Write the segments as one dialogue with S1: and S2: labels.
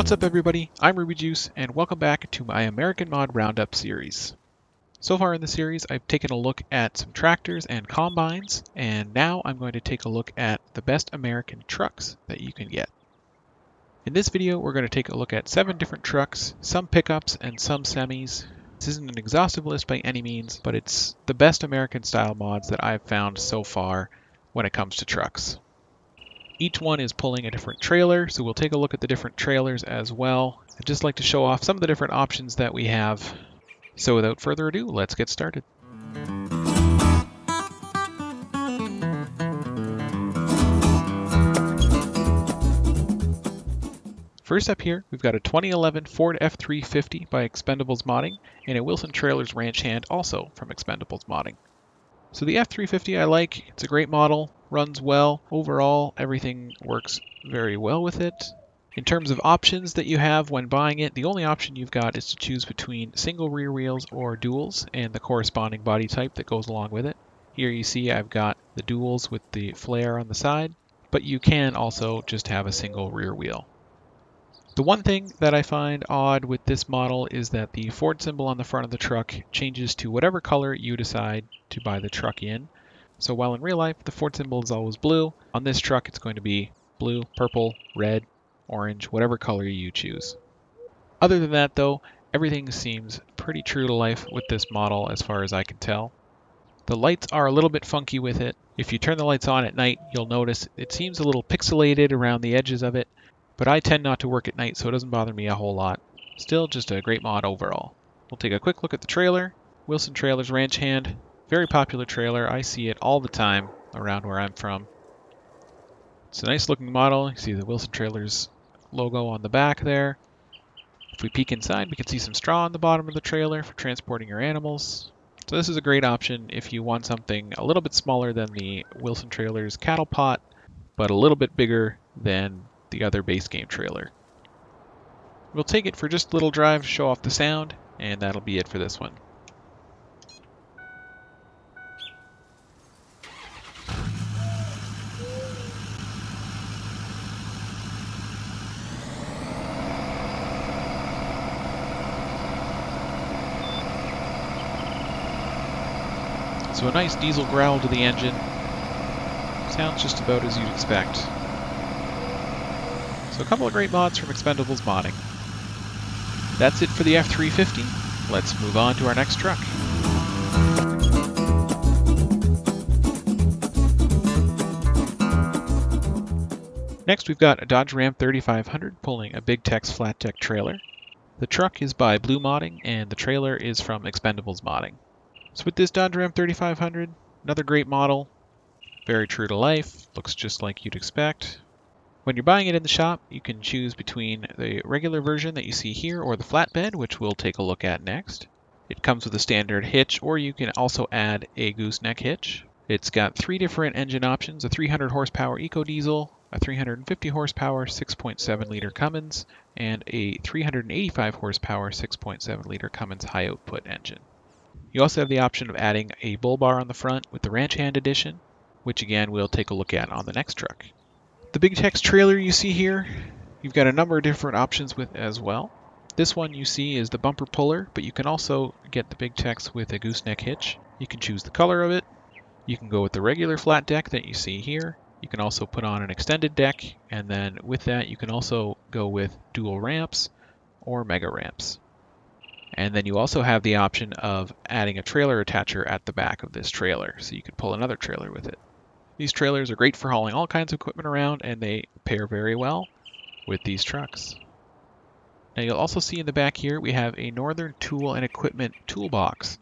S1: What's up everybody, I'm Ruby Juice, and welcome back to my American Mod Roundup series. So far in the series, I've taken a look at some tractors and combines, and now I'm going to take a look at the best American trucks that you can get. In this video, we're going to take a look at 7 different trucks, some pickups and some semis. This isn't an exhaustive list by any means, but it's the best American style mods that I've found so far when it comes to trucks. Each one is pulling a different trailer, so we'll take a look at the different trailers as well. I'd just like to show off some of the different options that we have. So without further ado, let's get started. First up here, we've got a 2011 Ford F350 by Expendables Modding, and a Wilson Trailers Ranch Hand also from Expendables Modding. So the F350 I like, it's a great model, runs well. Overall, everything works very well with it. In terms of options that you have when buying it, the only option you've got is to choose between single rear wheels or duals and the corresponding body type that goes along with it. Here you see I've got the duals with the flare on the side, but you can also just have a single rear wheel. The one thing that I find odd with this model is that the Ford symbol on the front of the truck changes to whatever color you decide to buy the truck in. So while in real life the Ford symbol is always blue, on this truck it's going to be blue, purple, red, orange, whatever color you choose. Other than that though, everything seems pretty true to life with this model as far as I can tell. The lights are a little bit funky with it. If you turn the lights on at night, you'll notice it seems a little pixelated around the edges of it. But I tend not to work at night, so it doesn't bother me a whole lot. Still, just a great mod overall. We'll take a quick look at the trailer. Wilson Trailers Ranch Hand. Very popular trailer. I see it all the time around where I'm from. It's a nice looking model. You see the Wilson Trailers logo on the back there. If we peek inside, we can see some straw on the bottom of the trailer for transporting your animals. So this is a great option if you want something a little bit smaller than the Wilson Trailers cattle pot, but a little bit bigger than the other base game trailer. We'll take it for just a little drive to show off the sound, and that'll be it for this one. So a nice diesel growl to the engine. Sounds just about as you'd expect. So a couple of great mods from Expendables Modding. That's it for the F350. Let's move on to our next truck. Next we've got a Dodge Ram 3500 pulling a Big Tex flat deck trailer. The truck is by Blue Modding and the trailer is from Expendables Modding. So with this Dodge Ram 3500, another great model, very true to life, looks just like you'd expect. When you're buying it in the shop, you can choose between the regular version that you see here or the flatbed, which we'll take a look at next. It comes with a standard hitch, or you can also add a gooseneck hitch. It's got 3 different engine options, a 300 horsepower EcoDiesel, a 350 horsepower 6.7 liter Cummins, and a 385 horsepower 6.7 liter Cummins high output engine. You also have the option of adding a bull bar on the front with the Ranch Hand edition, which again we'll take a look at on the next truck. The Big Tex trailer you see here, you've got a number of different options with as well. This one you see is the bumper puller, but you can also get the Big Tex with a gooseneck hitch. You can choose the color of it. You can go with the regular flat deck that you see here. You can also put on an extended deck, and then with that you can also go with dual ramps or mega ramps. And then you also have the option of adding a trailer attacher at the back of this trailer, so you could pull another trailer with it. These trailers are great for hauling all kinds of equipment around, and they pair very well with these trucks. Now you'll also see in the back here we have a Northern Tool and Equipment toolbox.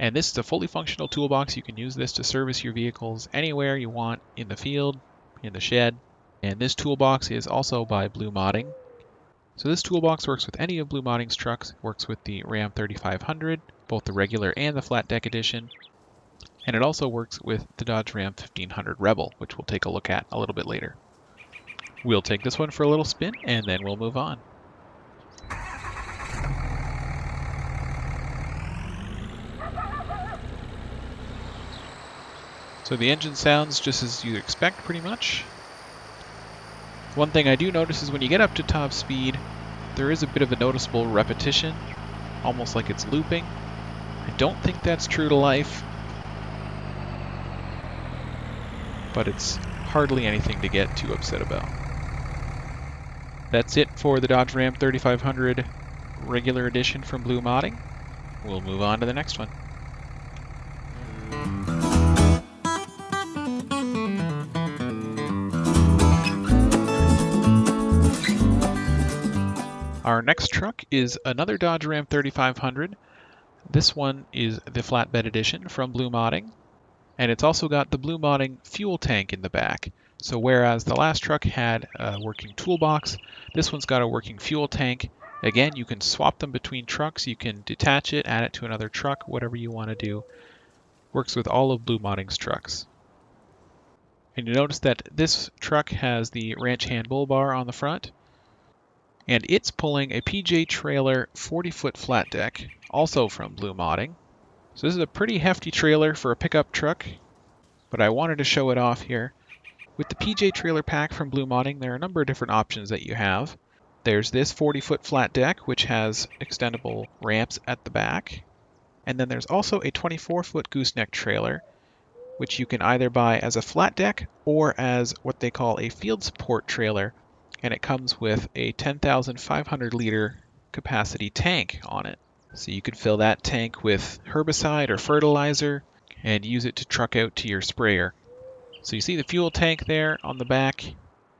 S1: And this is a fully functional toolbox. You can use this to service your vehicles anywhere you want, in the field, in the shed. And this toolbox is also by Blue Modding. So this toolbox works with any of Blue Modding's trucks. It works with the Ram 3500, both the regular and the flat deck edition. And it also works with the Dodge Ram 1500 Rebel, which we'll take a look at a little bit later. We'll take this one for a little spin, and then we'll move on. So the engine sounds just as you'd expect, pretty much. One thing I do notice is when you get up to top speed, there is a bit of a noticeable repetition, almost like it's looping. I don't think that's true to life, but it's hardly anything to get too upset about. That's it for the Dodge Ram 3500 regular edition from Blue Modding. We'll move on to the next one. Our next truck is another Dodge Ram 3500. This one is the flatbed edition from Blue Modding, and it's also got the Blue Modding fuel tank in the back. So whereas the last truck had a working toolbox, this one's got a working fuel tank. Again, you can swap them between trucks, you can detach it, add it to another truck, whatever you want to do. Works with all of Blue Modding's trucks. And you notice that this truck has the ranch hand bull bar on the front, and it's pulling a PJ trailer 40-foot flat deck, also from Blue Modding. So this is a pretty hefty trailer for a pickup truck, but I wanted to show it off here. With the PJ trailer pack from Blue Modding, there are a number of different options that you have. There's this 40-foot flat deck, which has extendable ramps at the back. And then there's also a 24-foot gooseneck trailer, which you can either buy as a flat deck or as what they call a field support trailer, and it comes with a 10,500 liter capacity tank on it. So you could fill that tank with herbicide or fertilizer and use it to truck out to your sprayer. So you see the fuel tank there on the back.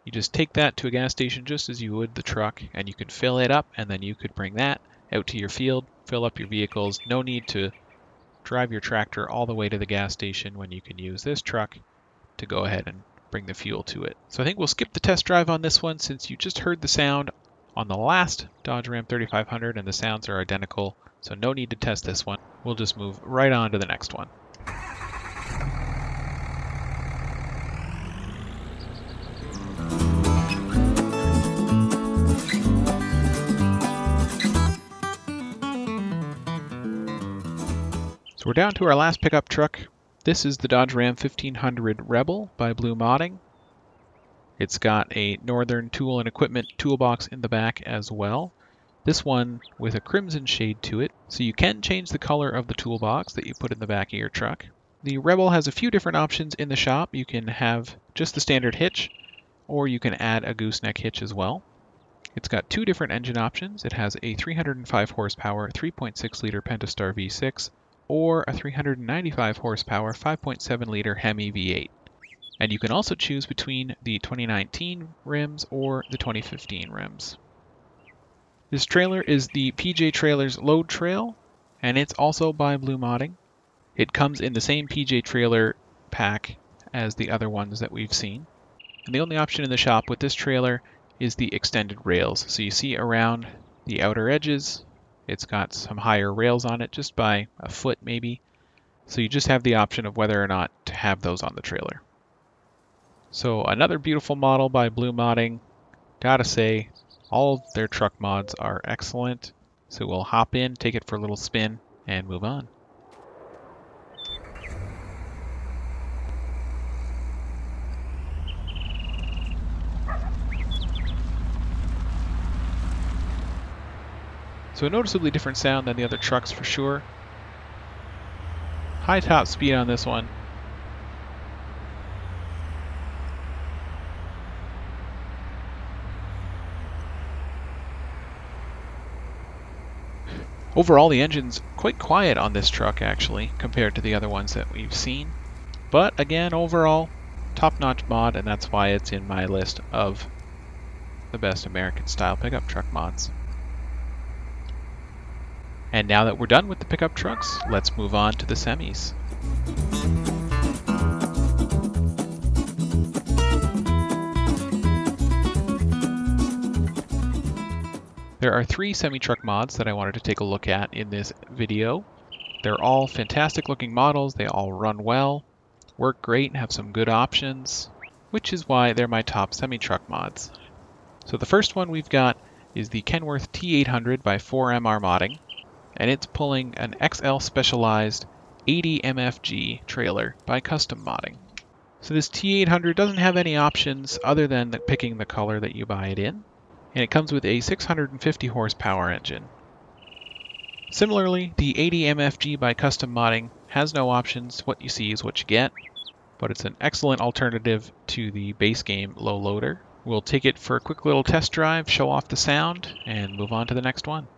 S1: You just take that to a gas station just as you would the truck, and you can fill it up, and then you could bring that out to your field, fill up your vehicles. No need to drive your tractor all the way to the gas station when you can use this truck to go ahead and bring the fuel to it. So I think we'll skip the test drive on this one since you just heard the sound on the last Dodge Ram 3500 and the sounds are identical, so no need to test this one. We'll just move right on to the next one. So we're down to our last pickup truck. This is the Dodge Ram 1500 Rebel by Blue Modding. It's got a Northern Tool and Equipment toolbox in the back as well. This one with a crimson shade to it, so you can change the color of the toolbox that you put in the back of your truck. The Rebel has a few different options in the shop. You can have just the standard hitch, or you can add a gooseneck hitch as well. It's got two different engine options. It has a 305 horsepower 3.6 liter Pentastar V6 or a 395 horsepower 5.7 liter Hemi V8. And you can also choose between the 2019 rims or the 2015 rims. This trailer is the PJ Trailers Load Trail, and it's also by Blue Modding. It comes in the same PJ trailer pack as the other ones that we've seen. And the only option in the shop with this trailer is the extended rails. So you see around the outer edges, it's got some higher rails on it, just by a foot maybe. So you just have the option of whether or not to have those on the trailer. So another beautiful model by Blue Modding. Gotta say, all of their truck mods are excellent. So we'll hop in, take it for a little spin, and move on. So a noticeably different sound than the other trucks for sure. High top speed on this one. Overall, the engine's quite quiet on this truck actually, compared to the other ones that we've seen. But again, overall, top-notch mod, and that's why it's in my list of the best American-style pickup truck mods. And now that we're done with the pickup trucks, let's move on to the semis. There are three semi-truck mods that I wanted to take a look at in this video. They're all fantastic looking models, they all run well, work great, and have some good options, which is why they're my top semi-truck mods. So the first one we've got is the Kenworth T800 by 4MR Modding, and it's pulling an XL Specialized 80 MFG trailer by Custom Modding. So this T800 doesn't have any options other than picking the color that you buy it in, and it comes with a 650 horsepower engine. Similarly, the 80 MFG by Custom Modding has no options. What you see is what you get, but it's an excellent alternative to the base game low loader. We'll take it for a quick little test drive, show off the sound, and move on to the next one.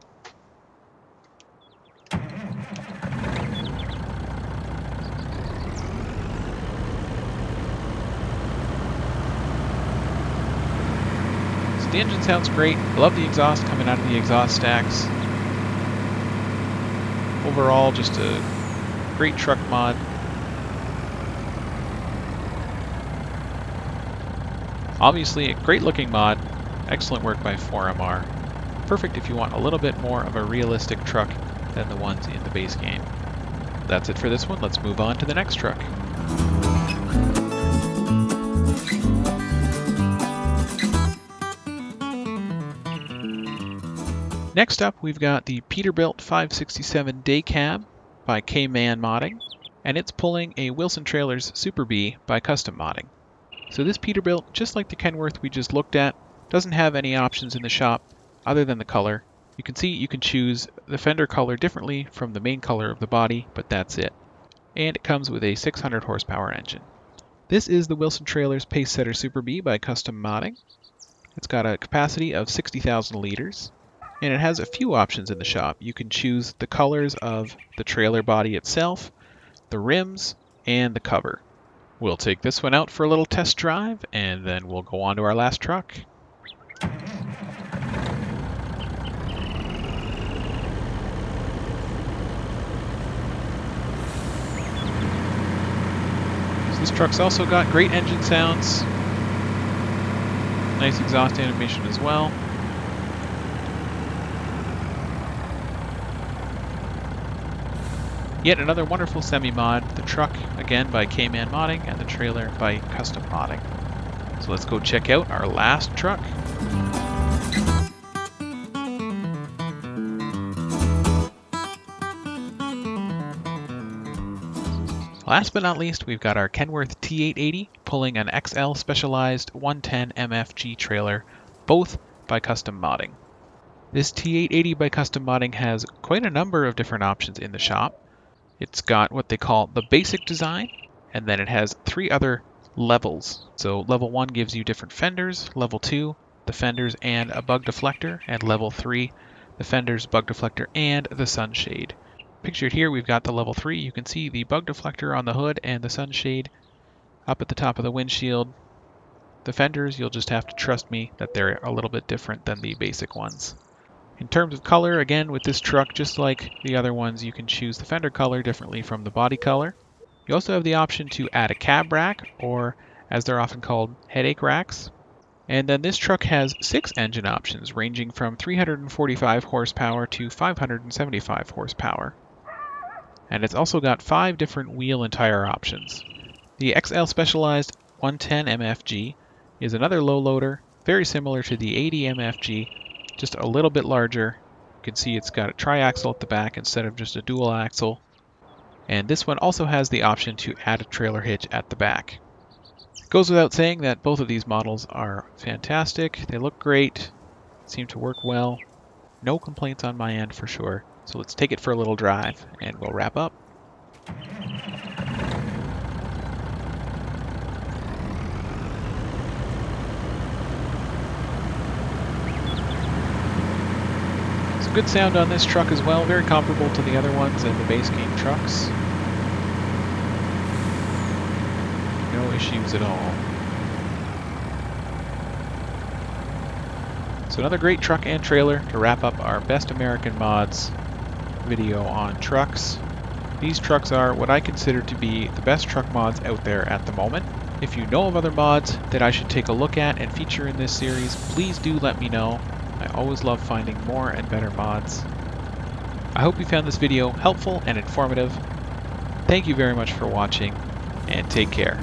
S1: So the engine sounds great. I love the exhaust coming out of the exhaust stacks. Overall, just a great truck mod. Obviously, a great looking mod. Excellent work by 4MR. Perfect if you want a little bit more of a realistic truck than the ones in the base game. That's it for this one. Let's move on to the next truck. Next up, we've got the Peterbilt 567 Daycab by Kman Modding, and it's pulling a Wilson Trailers Super B by Custom Modding. So this Peterbilt, just like the Kenworth we just looked at, doesn't have any options in the shop other than the color. You can see you can choose the fender color differently from the main color of the body, but that's it. And it comes with a 600 horsepower engine. This is the Wilson Trailers Pacesetter Super B by Custom Modding. It's got a capacity of 60,000 liters. And it has a few options in the shop. You can choose the colors of the trailer body itself, the rims, and the cover. We'll take this one out for a little test drive, and then we'll go on to our last truck. So this truck's also got great engine sounds, nice exhaust animation as well. Yet another wonderful semi-mod, the truck again by Kman Modding and the trailer by Custom Modding. So let's go check out our last truck. Last but not least, we've got our Kenworth T880 pulling an XL Specialized 110 MFG trailer, both by Custom Modding. This T880 by Custom Modding has quite a number of different options in the shop. It's got what they call the basic design, and then it has 3 other levels. So level 1 gives you different fenders, level 2, the fenders and a bug deflector, and level 3, the fenders, bug deflector, and the sunshade. Pictured here, we've got the level 3. You can see the bug deflector on the hood and the sunshade up at the top of the windshield. The fenders, you'll just have to trust me that they're a little bit different than the basic ones. In terms of color, again, with this truck, just like the other ones, you can choose the fender color differently from the body color. You also have the option to add a cab rack, or as they're often called, headache racks. And then this truck has 6 engine options, ranging from 345 horsepower to 575 horsepower. And it's also got 5 different wheel and tire options. The XL Specialized 110 MFG is another low loader, very similar to the 80 MFG, just a little bit larger. You can see it's got a tri-axle at the back instead of just a dual axle. And this one also has the option to add a trailer hitch at the back. It goes without saying that both of these models are fantastic. They look great, seem to work well. No complaints on my end for sure. So let's take it for a little drive and we'll wrap up. Good sound on this truck as well, very comparable to the other ones and the base game trucks. No issues at all. So another great truck and trailer to wrap up our Best American Mods video on trucks. These trucks are what I consider to be the best truck mods out there at the moment. If you know of other mods that I should take a look at and feature in this series, please do let me know. I always love finding more and better mods. I hope you found this video helpful and informative. Thank you very much for watching, and take care.